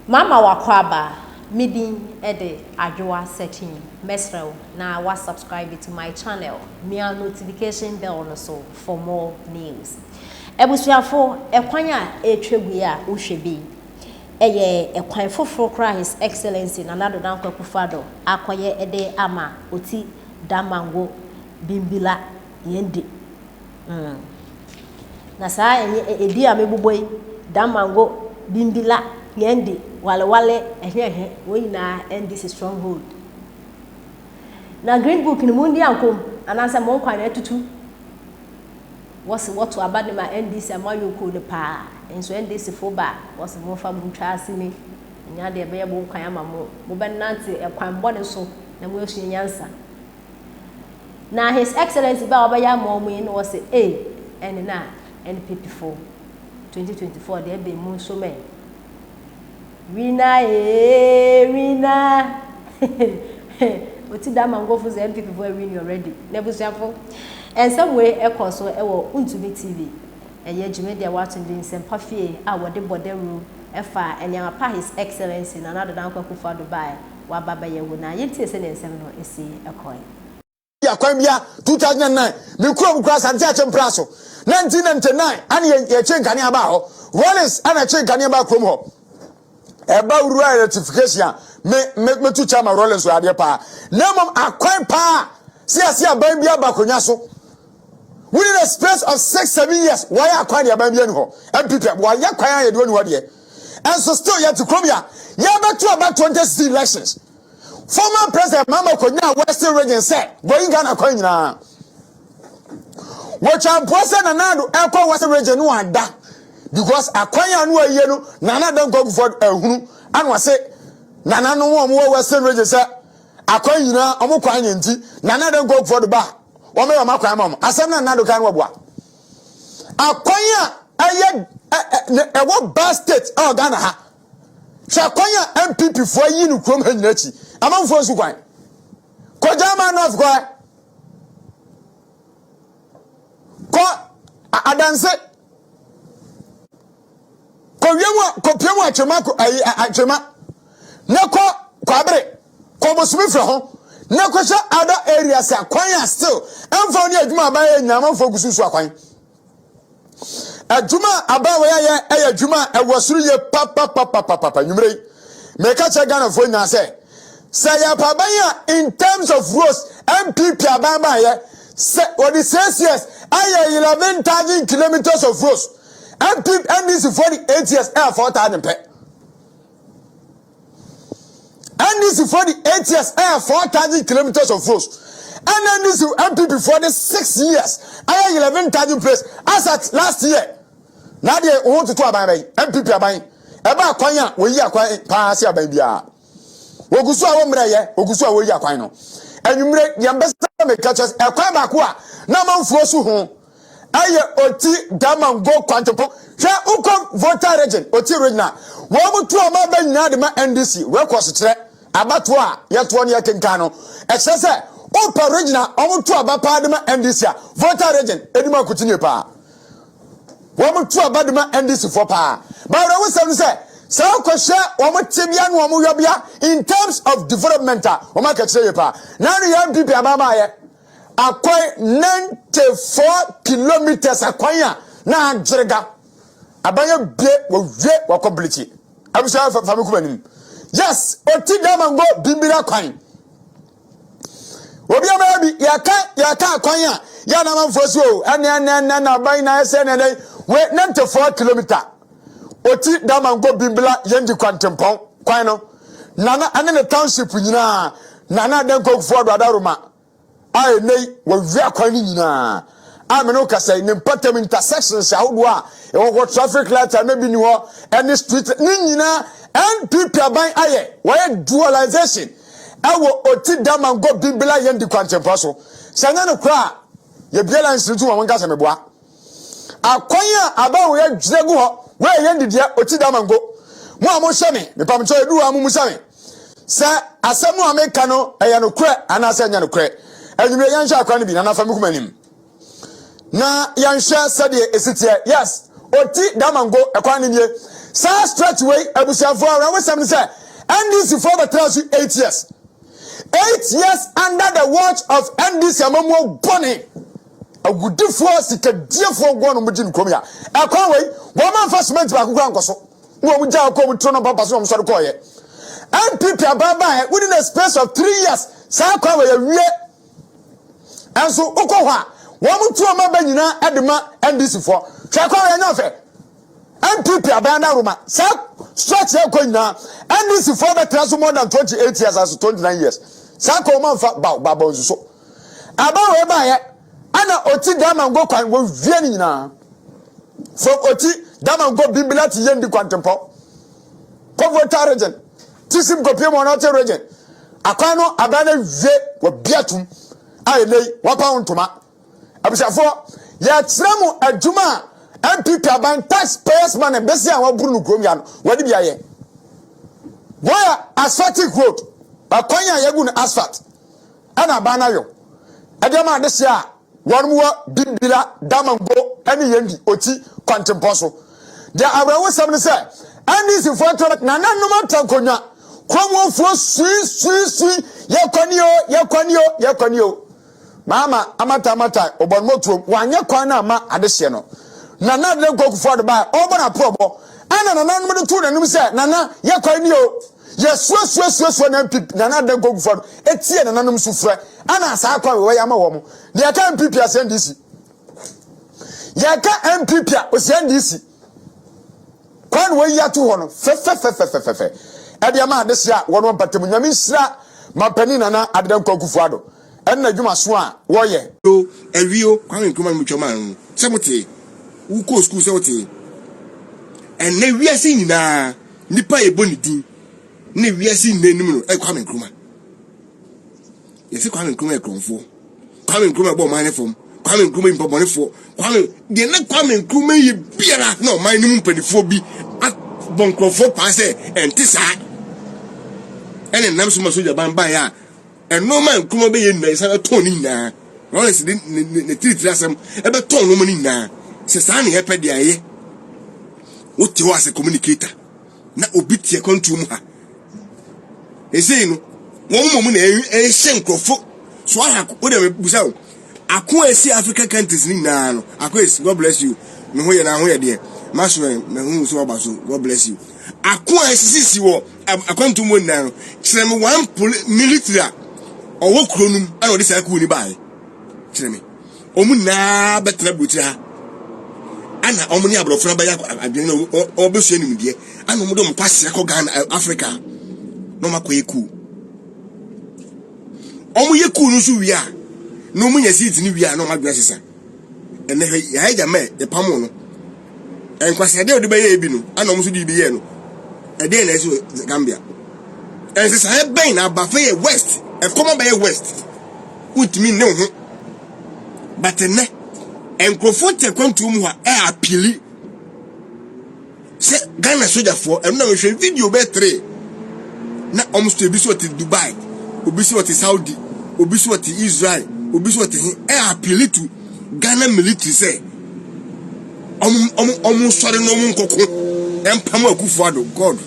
Mama wakwaba midi ede adwoa setting mesrel na wa subscribe to my channel mia notification bell no so for more news. Ebusuafo ekwanya etwegu a wohwebi eye ekwan foforo kra His Excellency Nana Dankwa Kufado akoye ede ama oti Damango bimbila yende na saa edi ameboboi Damango bimbila yende wale ehe na NDC stronghold na green book ni mundi ankom anansa mo kwan etutu what's what to abade ma NDC amayoko ne pa enso NDC fo ba what's mo fa mu twa asini nya de be bo kwan ama mo benante ekwan bone so na mo esu nyansa na His Excellency ba obaya mo mo no was and na NPP4 2024 there be mo so me Wina Oti Damango for the NPP for win already. Nebusiafo. And some way so ewo untumi TV. Eye Jumedia watching the Sempafie a wode boderu efa enyama His Excellency Nana Dankwa Kufado Dubai wa baba ye wona yenti ese ne nsem no esi ekoi. Ya kwan bia 2009 me kuro kura sante a chempra so 1999 ane ye chenkane aba ho Wallace ana chenkane aba krom ho eba urua rectification me tu chama Rollins so ade pa na mom akwan pa si aban bia bakonya so within a space of 6-7 years why akwan de aban bia ni ho MPP why akwan ye de woni ho de and so still yet to come here ya betu about 2016 elections former president Mama Konya Western region said going Ghana akwan nyina wo champo se na nado ekwa Western region no ada because akwanya no aye no Nana Dankwa Kufado ehunu anu se Nana no wo Western region say akwanyina omo kwanya nti Nana Dankwa Kufado ba wo me ma kwan mam asem na Nana kan wo boa akwanya aye ewo ba state o Ghana ha hwe akwanya MPP fo yi no krom ha nyina chi amanfo su kwan ko jama no of ko adanse ko piemu achema ko achema nako kwabre ko bosumi fre ho nako sha other areas akwan still emfo ni adwuma abaye nyama fo gususu akwan adwuma abawe ya adwuma ewosuru ye papa nyumre meka che Ghana fo nya say ya pabanya in terms of roads MPP abamba ye say what the says yes aye 11,000 kilometers of roads NDC 48 years 4,000 pe. NDC 48 years 4,000 kilometers of roads. And NDC MPP 46 years 11,000 place. As at last year, now they want to talk about MPP abai. Eba kwanya we yi akwan pa se abai bia. Wogusu a wo mra ye, wogusu a wo yi akwan no. Enwumre yambesa me catches e kwan ba ko a na manfo su ho. Aye oti Damango kwantepo hwe ukom voter region oti regional wo mutu o ma ba nyina de ma NDC we koso kire abato a yeto ne yekenka no exese opa regional o mutu aba pa de ma NDC a voter region edima kutinye pa wo mutu aba de ma NDC for pa ba we wusem se so kwhye wo mutebia no wo yobia in terms of development wo ma ka kire pa na no ya MPP ababa ye akwai 94 kilometers akwanya na ajrega abanya bie wo complete abusa fami kubanim yes oti Damango bimbira kwan obi amabi yaka akwanya ya na manfosu o na ban na ese na dai we 94 kilometer oti Damango bimbira yendi kwantempon kwan no nana ane township nyina Nana Dankwa Kufado adaruma ai nei wo via kwani nyina ameno kasa ni patam intersections ahodo a e wo traffic light na bi ni ho any street ni nyina NPP aban aye wo dualization ewo oti Damango bimbila yendi kwantempa so sanya no kra ye biela nsitu wo nka se meboa akwanya aban wo ye dwegu ho wo yendi dia oti Damango mo amo hye me pam cho edu amu same sa asemu ameka no eye no kra anase nya no kra enwure yansha akwa no bi na fami kumanim na yansha sade esitie yes oti Damango ekwa ne nie Sa stretch way abusiafo around we say NDC for the trans 8 years. 8 years under the watch of NDC amamo boni. A good force it can dear for one mujin komia. A conway, woman first meant back grankoso. No we jaw come turn up so koye. MPP ababa within a space of 3 years. Sa conway we and so okoha. One two member nyina edema NDC for. Chakwa nyafe. MPP abanda Roma. Sa stretch here ko nyina NDC for the trans more than 28 years as 29 years. Sa ko man fa ba so. Aba we ba ye ana oti Damango kwan wo wie ni nyina. So oti Damango bibila ti yendi kwantempo. Convert region. Tisim go pie mo na te region. Akwan no abana wie wo biatum. Ai nei wa pa ontoma. Abisafo ya tsramu adwuma MPP aban taxpayers money besi a waburu no krom ya no wadi bia ye wire asphaltic road akwanya yagu no asphalt ana bana yo adema de sia wonmuwa bibila Damango ani yendi oti kwantempo so dia abrawo sam ne se ani si for trot na nanom tankonya kwamwo fo sui yekonio mama amata obonmoto wanye kwan na ma adehye no nana de kokufo de ba obona probo ana nana no de tu nanim se nana yekwan ni o ye suo na MPP nana de kokufo etie nana no sufre ana asa kwa we yama wo mo de aka MPP ase NDC yaka MPP ose NDC kwan we yatu ho no fe e de ma adehye a wono mpatem nyame nsira mapani nana adem kokufo ado enna dwuma so a wo ye o awio kwan nkuma mutwoma an semote wo ko school semote en na wiase nyina nipa ye boni din na wiase nenim no e kwan nkuma ye se kwan nkuma e kronfo kwan nkuma bo man fom kwan nkuma impo bonefo kwan de na kwan nkuma ye biara no man nim mpanifo bi bon krofo pa se entisa ene nam so maso jaban ba ya no man kuma be yen na isa ton ni na honest ne tiri asem e be ton no mani na se sa ne hepe de aye wote ho ase communicator na obi tie kontu mu ha ese no won mu na e hye nkrofo so aha wo de busa o akon esi African countries ni na no akon esi God bless you me ho ye na ho ye de maswe me hu so ba so God bless you akon esi si wo akwantu mu na no kire me one military owo kronum ana odi sa ku ni bae kire me omu na betra butira ana omu ni abrofra ba ya adwen no obesu anim de ana omu do mpase ko Ghana Africa no makoye ku omu ye ku no so wi a no mu nya seat ni wi a no madwa sesa ene ya ja me de pamo no enkwase de odi ba ye bi no ana omu so di bi ye no e de na eso Gambia en se sa ben na ba fe west e come by west with me no ho but ne enkrofo te kwantu mu ha e apili se Ghana soldier for e na we hwe video be 3 na almost obi so te Dubai obi so te Saudi obi so te Israel obi so te e apili to Ghana military say sore no mu nkoko empam akufo ado God